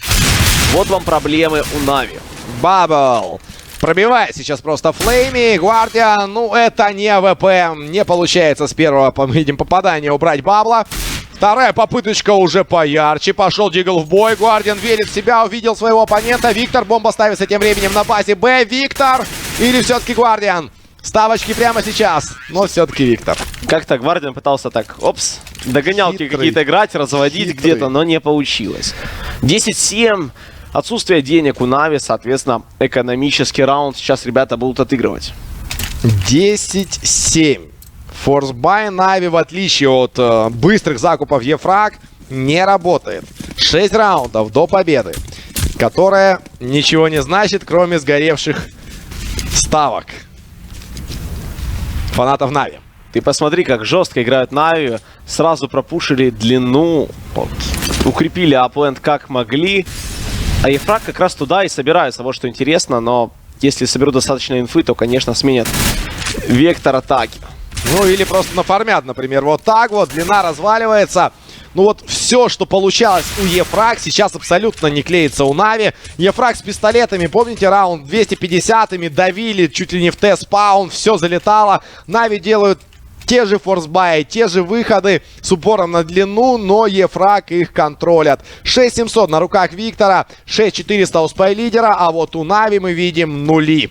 вам проблемы у Нави. Бабл пробивает сейчас просто Флейми. Гвардиан, ну это не АВП. Не получается с первого, видим, попадания убрать Бабла. Вторая попыточка уже поярче. Пошел Дигл в бой. Гвардиан верит в себя, увидел своего оппонента. Виктор, бомба ставится тем временем на базе Б. Виктор или все-таки Гвардиан? Ставочки прямо сейчас, но все-таки Виктор. Как-то Гвардиан пытался так, догонялки какие-то играть, разводить где-то, но не получилось. 10-7, отсутствие денег у Нави, соответственно, экономический раунд сейчас ребята будут отыгрывать. 10-7. Форсбай Нави, в отличие от быстрых закупов E-frag, не работает. 6 раундов до победы, которая ничего не значит, кроме сгоревших ставок фанатов Нави. Ты посмотри, как жестко играют Нави. Сразу пропушили длину. Вот. Укрепили апленд как могли. А E-frag как раз туда и собираются. Вот что интересно. Но если соберут достаточно инфы, то, конечно, сменят вектор атаки. Ну или просто нафармят, например, вот так вот. Длина разваливается. Ну вот все, что получалось у E-frag, сейчас абсолютно не клеится у Нави. E-frag с пистолетами, помните, раунд 250-ми давили чуть ли не в Т-спаун, все залетало. Нави делают те же форсбаи, те же выходы с упором на длину, но E-frag их контролят. 6700 на руках Виктора, 6400 у спай-лидера, а вот у Нави мы видим нули.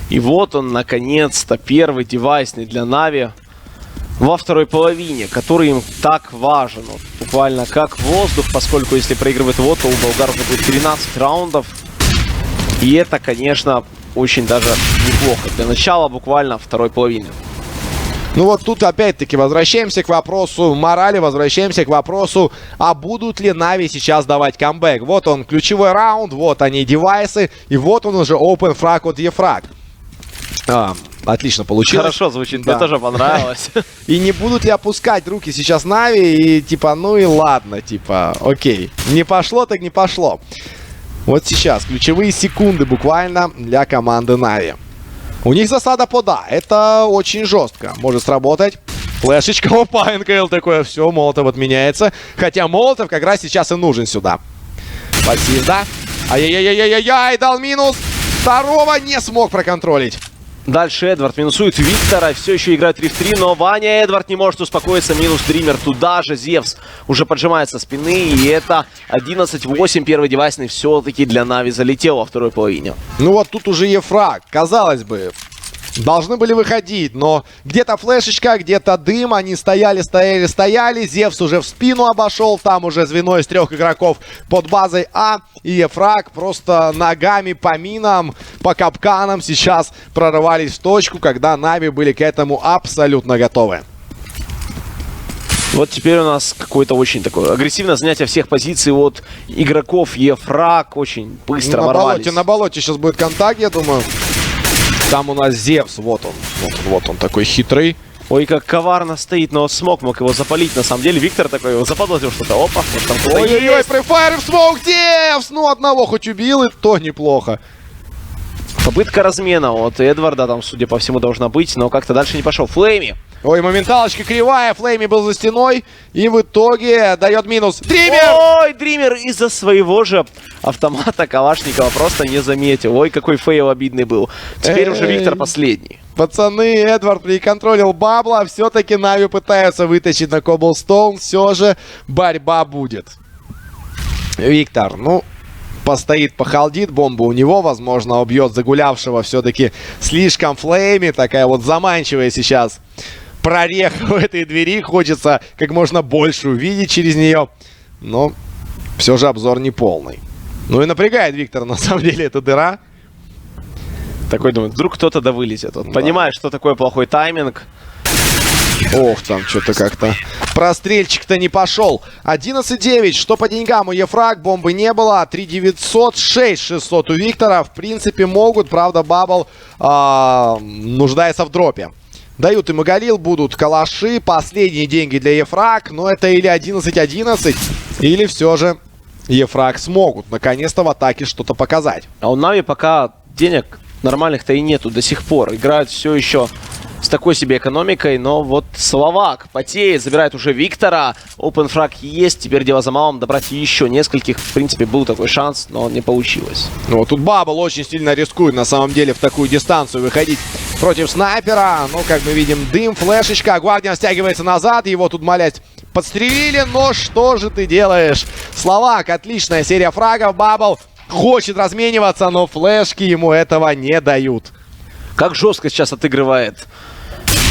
И вот он, наконец-то, первый девайсный для Нави во второй половине, который им так важен. Вот, буквально как воздух, поскольку если проигрывает вот, то у болгар уже будет 13 раундов. И это, конечно, очень даже неплохо. Для начала буквально второй половины. Ну вот тут опять-таки возвращаемся к вопросу морали, возвращаемся к вопросу, а будут ли Нави сейчас давать камбэк. Вот он, ключевой раунд, вот они девайсы, и вот он уже open frag от E-frag. Отлично получилось. Хорошо звучит, да. Мне тоже понравилось. И не будут ли опускать руки сейчас Нави и типа, ну и ладно, типа, окей. Не пошло, так не пошло. Вот сейчас ключевые секунды буквально для команды Нави. У них засада под А. Это очень жестко. Может сработать. Флешечка, опа, НКЛ такое, все, Молотов отменяется. Хотя Молотов как раз сейчас и нужен сюда. Спасибо, да? Ай-яй-яй-яй-яй, дал минус. Второго не смог проконтролить. Дальше Эдвард минусует Виктора. Все еще играет 3 в 3, но Ваня Эдвард не может успокоиться. Минус Дример туда же. Зевс уже поджимает со спины. И это 11-8. Первый девайсный все-таки для Нави залетел во второй половине. Ну вот тут уже E-frag. Казалось бы, должны были выходить, но где-то флешечка, где-то дым, они стояли. Зевс уже в спину обошел, там уже звено из 3 игроков под базой А, и E-frag просто ногами по минам, по капканам сейчас прорывались в точку, когда Нави были к этому абсолютно готовы. Вот теперь у нас какое-то очень такое агрессивное занятие всех позиций от игроков. E-frag очень быстро ворвались. На болоте сейчас будет контакт, я думаю. Там у нас Зевс, вот он такой хитрый. Ой, как коварно стоит, но смог мог его запалить. На самом деле Виктор такой заподозрил что-то. Опа, вот там кто-то есть. Ой-ой-ой, префайр в смоук, Зевс! Ну, одного хоть убил, и то неплохо. Попытка размена от Эдварда там, судя по всему, должна быть, но как-то дальше не пошел. Флейми. Ой, моменталочка кривая, Флейми был за стеной, и в итоге дает минус. Дример! Ой, Дример из-за своего же автомата Калашникова просто не заметил. Ой, какой фейл обидный был. Теперь уже Виктор последний. Пацаны, Эдвард приконтролил бабла, все-таки Нави пытаются вытащить на Коблстоун, все же борьба будет. Виктор, ну, постоит, похалдит, бомба у него, возможно, убьет загулявшего все-таки слишком Флейми, такая вот заманчивая сейчас прореха в этой двери, хочется как можно больше увидеть через нее, но все же обзор не полный. Ну и напрягает Виктор, на самом деле, эта дыра. Такой думает, вдруг кто-то да вылезет. Он понимает, что такое плохой тайминг. Ох, там что-то как-то прострельчик-то не пошел. 11-9, что по деньгам у E-frag, бомбы не было. 3900, 6600 у Виктора. В принципе, могут, правда, Бабл нуждается в дропе. Дают ему Галил, будут калаши, последние деньги для E-frag. Но это или 11-11, или все же E-frag смогут наконец-то в атаке что-то показать. А у Нави пока денег нормальных-то и нету до сих пор. Играют все еще с такой себе экономикой, но вот Словак потеет, забирает уже Виктора. Open-фраг есть, теперь дело за малым добрать еще нескольких. В принципе, был такой шанс, но не получилось. Ну, тут Бабл очень сильно рискует, на самом деле, в такую дистанцию выходить против снайпера. Ну, как мы видим, дым, флешечка. Гвардиан стягивается назад, его тут, молясь, подстрелили. Но что же ты делаешь? Словак, отличная серия фрагов. Бабл хочет размениваться, но флешки ему этого не дают. Как жестко сейчас отыгрывает.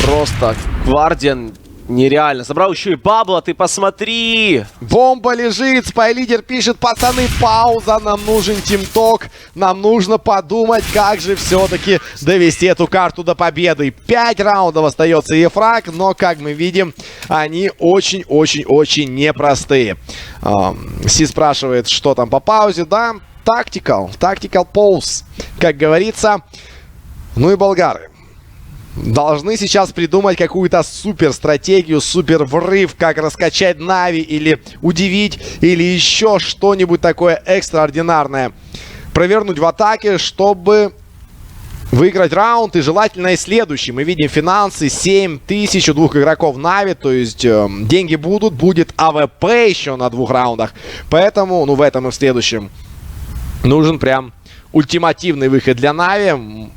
Просто Гвардиан нереально. Забрал еще и Бабла, ты посмотри. Бомба лежит, спай-лидер пишет: пацаны, пауза, нам нужен тимток. Нам нужно подумать, как же все-таки довести эту карту до победы. 5 раундов остается E-frag, но, как мы видим, они очень-очень-очень непростые. Си спрашивает, что там по паузе, да? Tactical pause, как говорится. Ну и болгары должны сейчас придумать какую-то супер стратегию, супер врыв, как раскачать Нави или удивить, или еще что-нибудь такое экстраординарное провернуть в атаке, чтобы выиграть раунд, и желательно и следующий. Мы видим финансы 7000 у 2 игроков Нави, то есть деньги будет АВП еще на 2 раундах. Поэтому, ну, в этом и в следующем нужен прям ультимативный выход для Нави.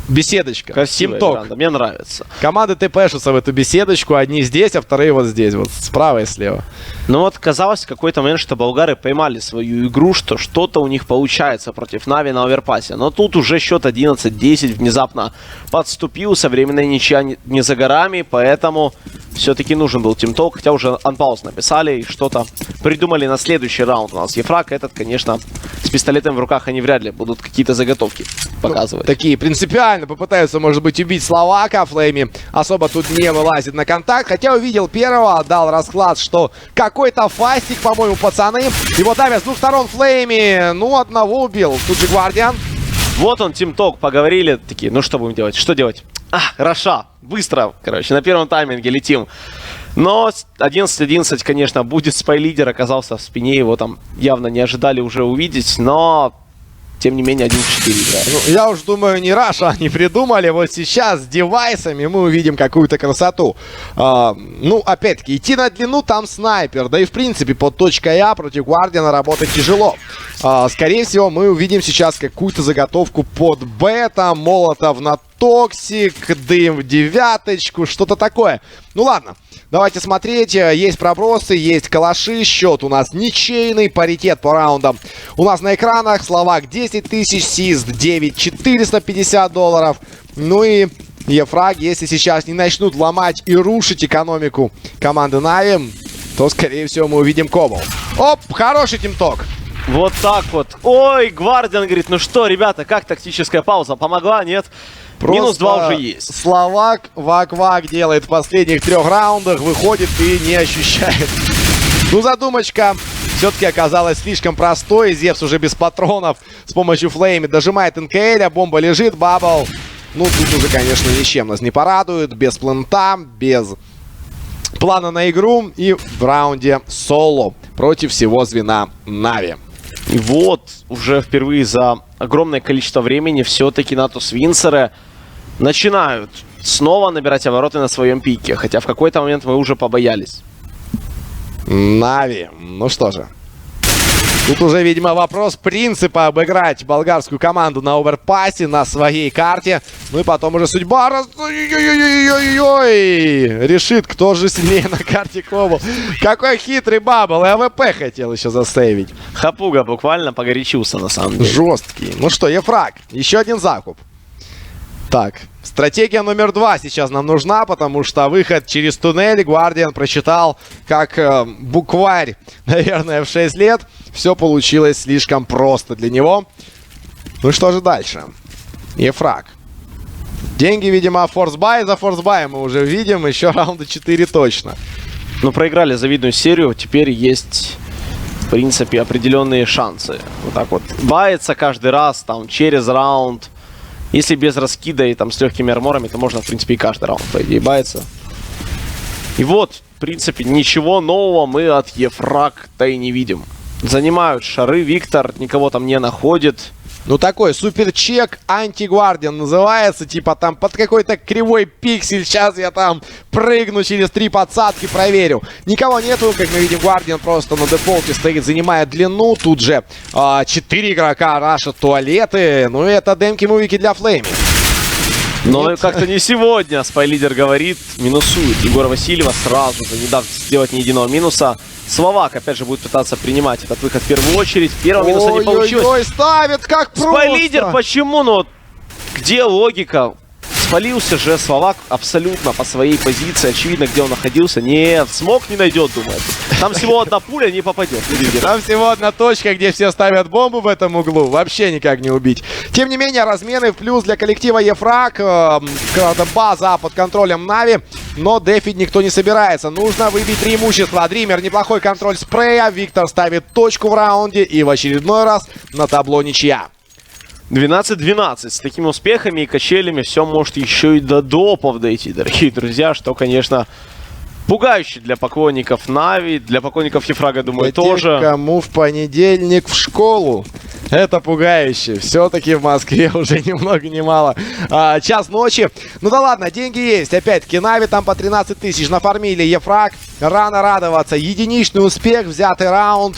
Беседочка. Красивая веранда, мне нравится. Команды ТПшутся в эту беседочку. Одни здесь, а вторые вот здесь. Вот справа и слева. Ну вот казалось в какой-то момент, что болгары поймали свою игру, что что-то у них получается против Нави на оверпасе. Но тут уже счет 11-10 внезапно подступился. Временная ничья не за горами, поэтому все-таки нужен был тимток. Хотя уже анпауз написали и что-то придумали на следующий раунд. У нас E-frag этот, конечно, с пистолетом в руках они вряд ли будут какие-то заготовки показывать. Ну, такие принципиально попытаются, может быть, убить Словака. Флейми особо тут не вылазит на контакт. Хотя увидел первого, дал расклад, что какой-то фастик, по-моему, пацаны. Его давят с 2 сторон Флейми. Ну, одного убил. Тут же Гвардиан. Вот он, тимток, поговорили. Такие, ну что будем делать? Что делать? Хорошо. Быстро, короче, на первом тайминге летим. Но 11-11, конечно, будет спай-лидер. Оказался в спине. Его там явно не ожидали уже увидеть. Но тем не менее 1-4 играет. Ну, я уж думаю, не Раша они придумали. Вот сейчас с девайсами мы увидим какую-то красоту. Ну, опять-таки, идти на длину, там снайпер. Да и, в принципе, под точкой А против Гвардиана работать тяжело. Скорее всего, мы увидим сейчас какую-то заготовку под Б. Там Молотов на Токсик, дым в девяточку, что-то такое. Ну ладно, давайте смотреть. Есть пробросы, есть калаши. Счет у нас ничейный, паритет по раундам. У нас на экранах Словак 10 тысяч, Сист 9 450 долларов. Ну и E-frag, если сейчас не начнут ломать и рушить экономику команды Нави, то, скорее всего, мы увидим кобл. Оп, хороший тимток. Вот так вот. Ой, Гвардиан говорит, ну что, ребята, как тактическая пауза? Помогла, нет? Минус 2 уже есть. Словак вак-вак делает в последних 3 раундах, выходит и не ощущает. Ну, задумочка все-таки оказалась слишком простой. Зевс уже без патронов с помощью флейми дожимает НКЛ, бомба лежит, бабл. Ну, тут уже, конечно, ничем нас не порадует. Без плента, без плана на игру. И в раунде соло против всего звена Нави. И вот, уже впервые за огромное количество времени все-таки Natus Vincere начинают снова набирать обороты на своем пике. Хотя в какой-то момент мы уже побоялись. Нави. Ну что же. Тут уже, видимо, вопрос принципа обыграть болгарскую команду на оверпассе на своей карте. Ну и потом уже судьба решит, кто же сильнее на карте кобл. Какой хитрый бабл. И АВП хотел еще засейвить. Хапуга буквально погорячился на самом деле. Жесткий. Ну что, E-frag. Еще один закуп. Так, стратегия номер 2 сейчас нам нужна, потому что выход через туннель Гвардиан прочитал как букварь, наверное, в 6 лет. Все получилось слишком просто для него. Ну что же дальше? E-frag. Деньги, видимо, форсбай. За форсбай мы уже видим. Еще раунда 4 точно. Ну, проиграли завидную серию. Теперь есть, в принципе, определенные шансы. Вот так вот. Бается каждый раз там через раунд. Если без раскида и там с легкими арморами, то можно, в принципе, и каждый раунд, по идее, бается. И вот, в принципе, ничего нового мы от E-frag-то и не видим. Занимают шары, Виктор никого там не находит. Ну, такой суперчек анти-гвардиан называется. Типа там под какой-то кривой пиксель. Сейчас я там прыгну через 3 подсадки, проверю. Никого нету. Как мы видим, гвардиан просто на дефолте стоит, занимает длину. Тут же 4 игрока рашат туалеты. Ну, это демки-мувики для флейми. Но как-то не сегодня, спайлидер говорит, минусует Егора Васильева сразу же, не дав сделать ни единого минуса. Словак, опять же, будет пытаться принимать этот выход в первую очередь. Первого минуса не получилось. Ой, ставит как просто. Спайлидер, почему? Ну, где логика? Спалился же Словак абсолютно по своей позиции. Очевидно, где он находился. Нет, смог не найдет, думает. Там всего одна пуля не попадет. Там всего одна точка, где все ставят бомбу в этом углу. Вообще никак не убить. Тем не менее, размены в плюс для коллектива E-frag. База под контролем Нави. Но дефить никто не собирается. Нужно выбить преимущество. Дример, неплохой контроль спрея. Виктор ставит точку в раунде. И в очередной раз на табло ничья. 12-12. С такими успехами и качелями все может еще и до допов дойти, дорогие друзья. Что, конечно, пугающе для поклонников Нави. Для поклонников E-frag, думаю, для тоже. Тех, кому в понедельник в школу. Это пугающе. Все-таки в Москве уже ни много ни мало. Час ночи. Ну да ладно, деньги есть. Опять-таки Нави там по 13 тысяч нафармили. E-frag. Рано радоваться. Единичный успех, взятый раунд.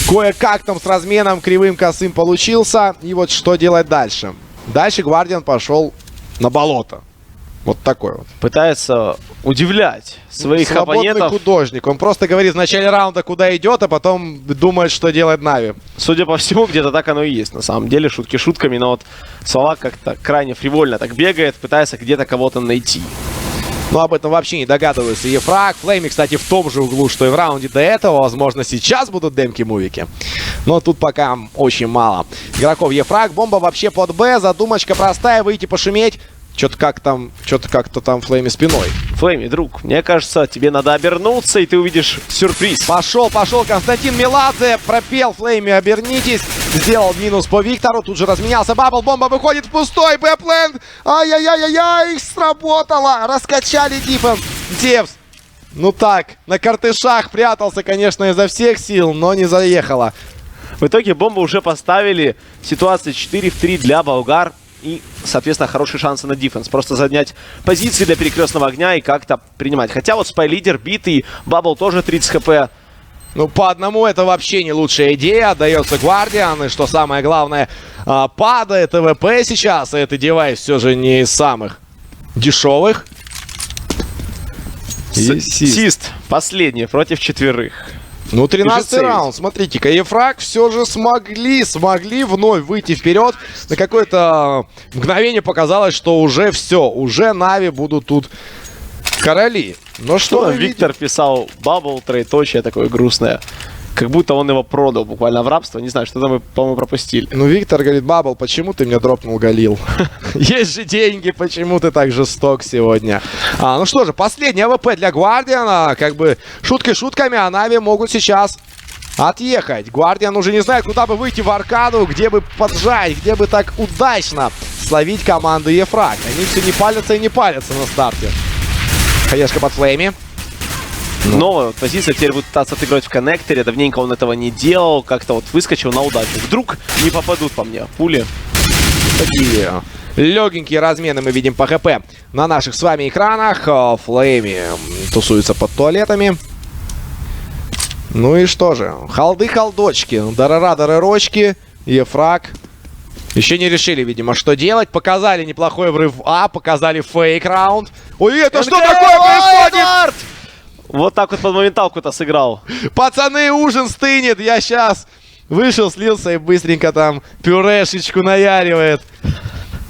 Кое-как там с разменом кривым косым получился. И вот что делать дальше? Дальше Гвардиан пошел на болото. Вот такой вот. Пытается удивлять своих свободный оппонентов. Художник. Он просто говорит в начале раунда, куда идет, а потом думает, что делает Нави. Судя по всему, где-то так оно и есть. На самом деле, шутки шутками, но вот Словак как-то крайне фривольно так бегает, пытается где-то кого-то найти. Но об этом вообще не догадывается E-frag. Флейми, кстати, в том же углу, что и в раунде до этого. Возможно, сейчас будут демки-мувики. Но тут пока очень мало игроков E-frag. Бомба вообще под Б. Задумочка простая. Выйти пошуметь. Что-то как-то там Флейми спиной. Флейми, друг, мне кажется, тебе надо обернуться, и ты увидишь сюрприз. Пошел Константин Меладзе. Пропел Флейми, обернитесь. Сделал минус по Виктору. Тут же разменялся бабл. Бомба выходит в пустой. Бэпленд. Ай-яй-яй-яй. Сработало. Раскачали диффен. Зевс. Ну так, на картышах прятался, конечно, изо всех сил, но не заехало. В итоге бомбу уже поставили. Ситуация 4-3 для болгар. И, соответственно, хорошие шансы на дефенс. Просто занять позиции для перекрестного огня и как-то принимать. Хотя вот спайлидер битый, бабл тоже 30 хп. Ну, по одному это вообще не лучшая идея. Отдается Гвардиан. И что самое главное, падает ВП сейчас. И этот девайс все же не из самых дешевых. Сист. Последний против 4. Ну, 13-й раунд, смотрите-ка, E-frag все же смогли вновь выйти вперед. На какое-то мгновение показалось, что уже все, уже Нави будут тут короли. Но что Виктор писал, бабл, троеточие такое грустное. Как будто он его продал буквально в рабство. Не знаю, что-то мы, по-моему, пропустили. Ну, Виктор говорит, бабл, почему ты меня дропнул, Галил? Есть же деньги, почему ты так жесток сегодня? Ну что же, последний АВП для Гвардиана. Как бы шуткой шутками, а Нави могут сейчас отъехать. Гвардиан уже не знает, куда бы выйти в аркаду, где бы поджать, где бы так удачно словить команду E-frag. Они все не палятся и не палятся на старте. Хаешка под флейми. Новая позиция, теперь будет пытаться отыграть в коннекторе. Давненько он этого не делал. Как-то вот выскочил на удачу. Вдруг не попадут по мне пули. Такие легенькие размены мы видим по ХП на наших с вами экранах. Флейми тусуются под туалетами. Ну и что же, халды-халдочки, дарара-дарерочки, E-frag. Еще не решили, видимо, что делать. Показали неплохой врыв А, показали фейк-раунд. Ой, это что такое происходит? Вот так вот под моменталку-то сыграл. Пацаны, ужин стынет. Я сейчас вышел, слился и быстренько там пюрешечку наяривает.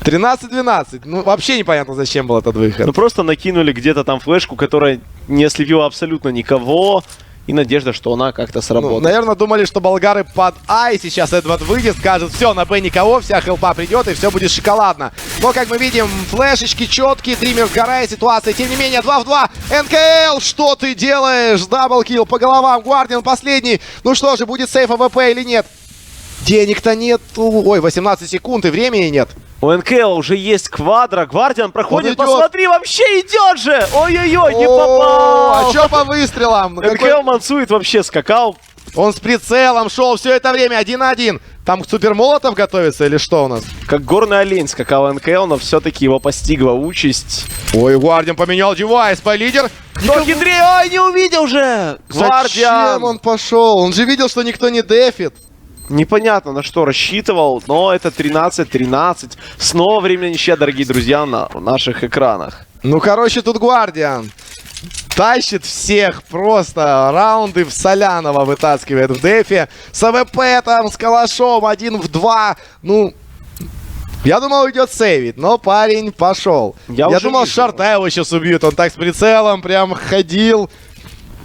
13-12. Ну, вообще непонятно, зачем был этот выход. Ну, просто накинули где-то там флешку, которая не ослепила абсолютно никого. И надежда, что она как-то сработает. Ну, наверное, думали, что болгары под А, и сейчас Эдвард выйдет, скажет, все, на Б никого, вся хелпа придет, и все будет шоколадно. Но, как мы видим, флешечки четкие, Дример сгорает, ситуация, тем не менее, 2 в 2. НКЛ, что ты делаешь? Даблкил по головам, Гвардиан последний. Ну что же, будет сейф АВП или нет? Денег-то нет. Ой, 18 секунд, и времени нет. У НКЛ уже есть квадро. Гвардиан проходит. Посмотри, вообще идет же! Ой-ой-ой, не попал! А что по выстрелам? НКЛ мансует, вообще скакал. Он с прицелом шел все это время 1-1. Там Супер Молотов готовится или что у нас? Как горный олень скакал НКЛ, но все-таки его постигла участь. Ой, Гвардиан поменял девайс по лидер. Кто хитрее? Ой, не увидел же! Гвардиан! Зачем он пошел? Он же видел, что никто не дефит. Непонятно, на что рассчитывал, но это 13-13. Снова время ничья, дорогие друзья, на наших экранах. Ну, короче, тут Гвардиан тащит всех просто. Раунды в Солянова вытаскивает в дефе. С АВП там, с калашом 1 в 2. Ну, я думал, уйдет сейвить, но парень пошел. Я думал, Шарта его сейчас убьют. Он так с прицелом прям ходил.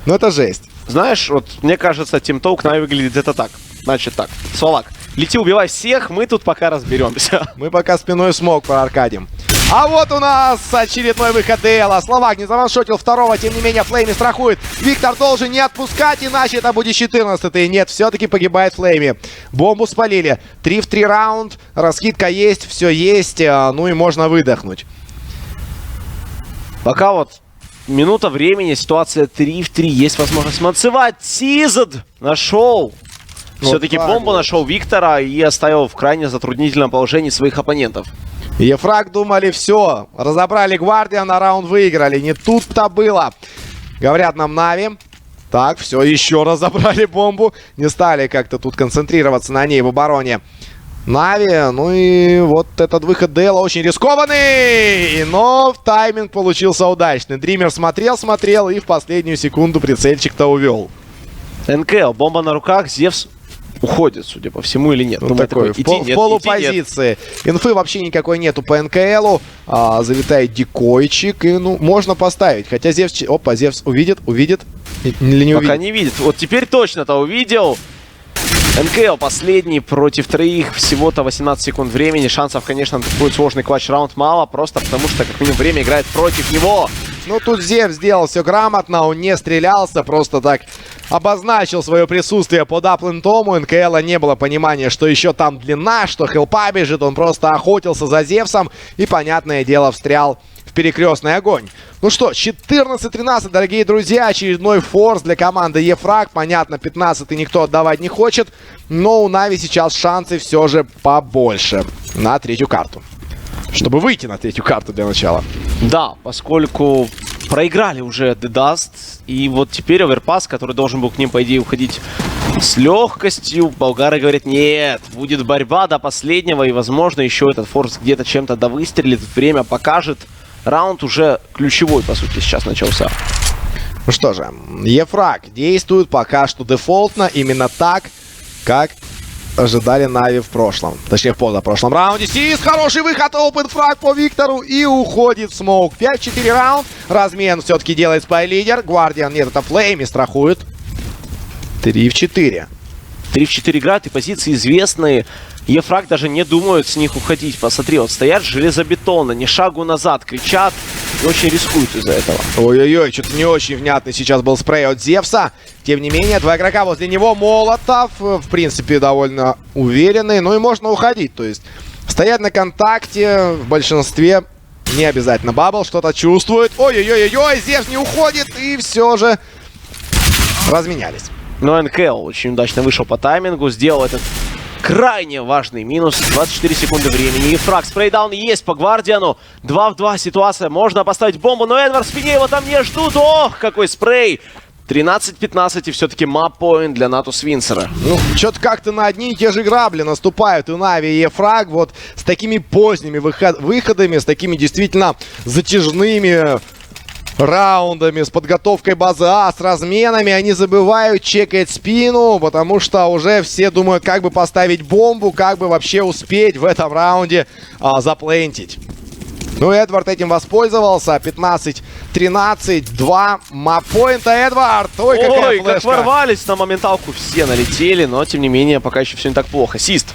Ну, это жесть. Знаешь, вот мне кажется, Team Talk на выглядит это так. Значит так, Свалак, лети, убивай всех, мы тут пока разберемся. Мы пока спиной смог проаркадим. А вот у нас очередной выход ДЛа. Словак не заваншотил второго, тем не менее Флейми страхует. Виктор должен не отпускать, иначе это будет 14-й. Нет, все-таки погибает Флейми. Бомбу спалили. 3 в 3 раунд, раскидка есть, все есть, ну и можно выдохнуть. Пока вот минута времени, ситуация 3 в 3, есть возможность мансевать. Сизад нашел. Все-таки бомбу нашел Виктора и оставил в крайне затруднительном положении своих оппонентов. E-frag думали, все, разобрали Гвардиана, раунд выиграли. Не тут-то было. Говорят нам Нави. Так, все, еще разобрали бомбу. Не стали как-то тут концентрироваться на ней в обороне. Нави, ну и вот этот выход Дэла очень рискованный. Но тайминг получился удачный. Дример смотрел и в последнюю секунду прицельчик-то увел. НКЛ, бомба на руках, Зевс уходит, судя по всему, или нет. Ну, такой, в полупозиции. Инфы вообще никакой нету по НКЛу. Залетает дикойчик. И, ну, можно поставить. Хотя Зевс... Опа, Зевс увидит. Или не увидит? Пока не видит. Вот теперь точно-то увидел. НКЛ последний против троих. Всего-то 18 секунд времени. Шансов, конечно, на такой сложный клатч-раунд мало. Просто потому что, как минимум, время играет против него. Ну, тут Зевс сделал все грамотно. Он не стрелялся. Просто так обозначил свое присутствие под аплентом. У НКЛа не было понимания, что еще там длина, что хелпа бежит. Он просто охотился за Зевсом. И, понятное дело, встрял в перекрестный огонь. Ну что, 14-13, дорогие друзья. Очередной форс для команды E-frag. Понятно, 15-й никто отдавать не хочет. Но у Нави сейчас шансы все же побольше на третью карту. Чтобы выйти на третью карту для начала. Да, поскольку проиграли уже The Dust. И вот теперь оверпас, который должен был к ним, по идее, уходить с легкостью. Болгары говорят, нет, будет борьба до последнего. И, возможно, еще этот форс где-то чем-то довыстрелит. Время покажет. Раунд уже ключевой, по сути, сейчас начался. Ну что же, E-frag действует пока что дефолтно, именно так, как ожидали Нави в прошлом. Точнее, в позапрошлом раунде. Сис, хороший выход, open фраг по Виктору и уходит в смоук. 5-4 раунд. Размен все-таки делает спай-лидер. Гвардиан, нет, это Флейми страхует. 3 в 4. 3 в 4 играют, и позиции известные. E-frag даже не думают с них уходить. Посмотри, вот стоят железобетонно, ни шагу назад, кричат и очень рискуют из-за этого. Ой-ой-ой, что-то не очень внятный сейчас был спрей от Зевса. Тем не менее, два игрока возле него. Молотов, в принципе, довольно уверенный. Ну и можно уходить. То есть стоять на контакте в большинстве не обязательно. Бабл что-то чувствует. Ой-ой-ой-ой, Зевс не уходит. И все же разменялись. Но НКЛ очень удачно вышел по таймингу, сделал этот крайне важный минус. 24 секунды времени. E-frag спрейдаун есть по Гвардиану. 2 в 2 ситуация. Можно поставить бомбу, но Эдвард в спине его там не ждут. Ох, какой спрей! 13-15 и все-таки мап-поинт для Natus Vincere. Ну, что-то как-то на одни и те же грабли наступают и Нави, и E-frag. Вот с такими поздними выходами, с такими действительно затяжными раундами, с подготовкой базы А, с разменами. Они забывают чекать спину, потому что уже все думают, как бы поставить бомбу, как бы вообще успеть в этом раунде заплентить. Ну, Эдвард этим воспользовался. 15-13, 2 маппоинта. Эдвард! Ой, какая Ой, флешка. как ворвались на моменталку, все налетели, но тем не менее пока еще все не так плохо. Сист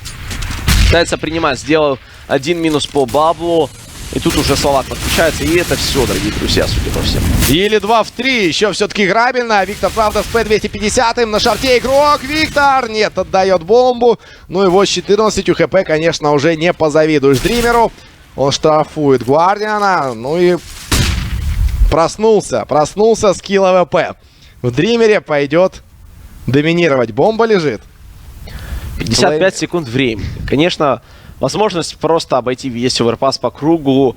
пытается принимать, сделал один минус по баблу. И тут уже Салат подключается, и это все, дорогие друзья, судя по всему. Или 2 в 3, еще все-таки грабельно. Виктор, правда, с П-250 на шарте игрок. Виктор, нет, отдает бомбу. Ну и вот с 14 у ХП, конечно, уже не позавидуешь Дримеру. Он штрафует Гвардиана, ну и проснулся скилл АВП. В Дримере пойдет доминировать. Бомба лежит. 55 секунд времени. Конечно, возможность просто обойти весь оверпас по кругу,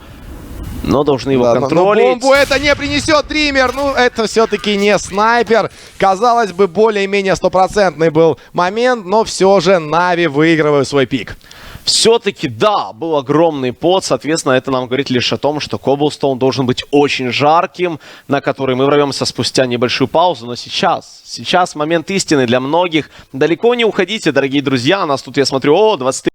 но должны его контролить. Но бомбу это не принесет Дример. Ну, это все-таки не снайпер. Казалось бы, более-менее стопроцентный был момент, но все же Нави выигрывают свой пик. Все-таки, да, был огромный пот, соответственно, это нам говорит лишь о том, что Коблстоун должен быть очень жарким, на который мы ворвемся спустя небольшую паузу, но сейчас момент истины для многих. Далеко не уходите, дорогие друзья, у нас тут, я смотрю, 23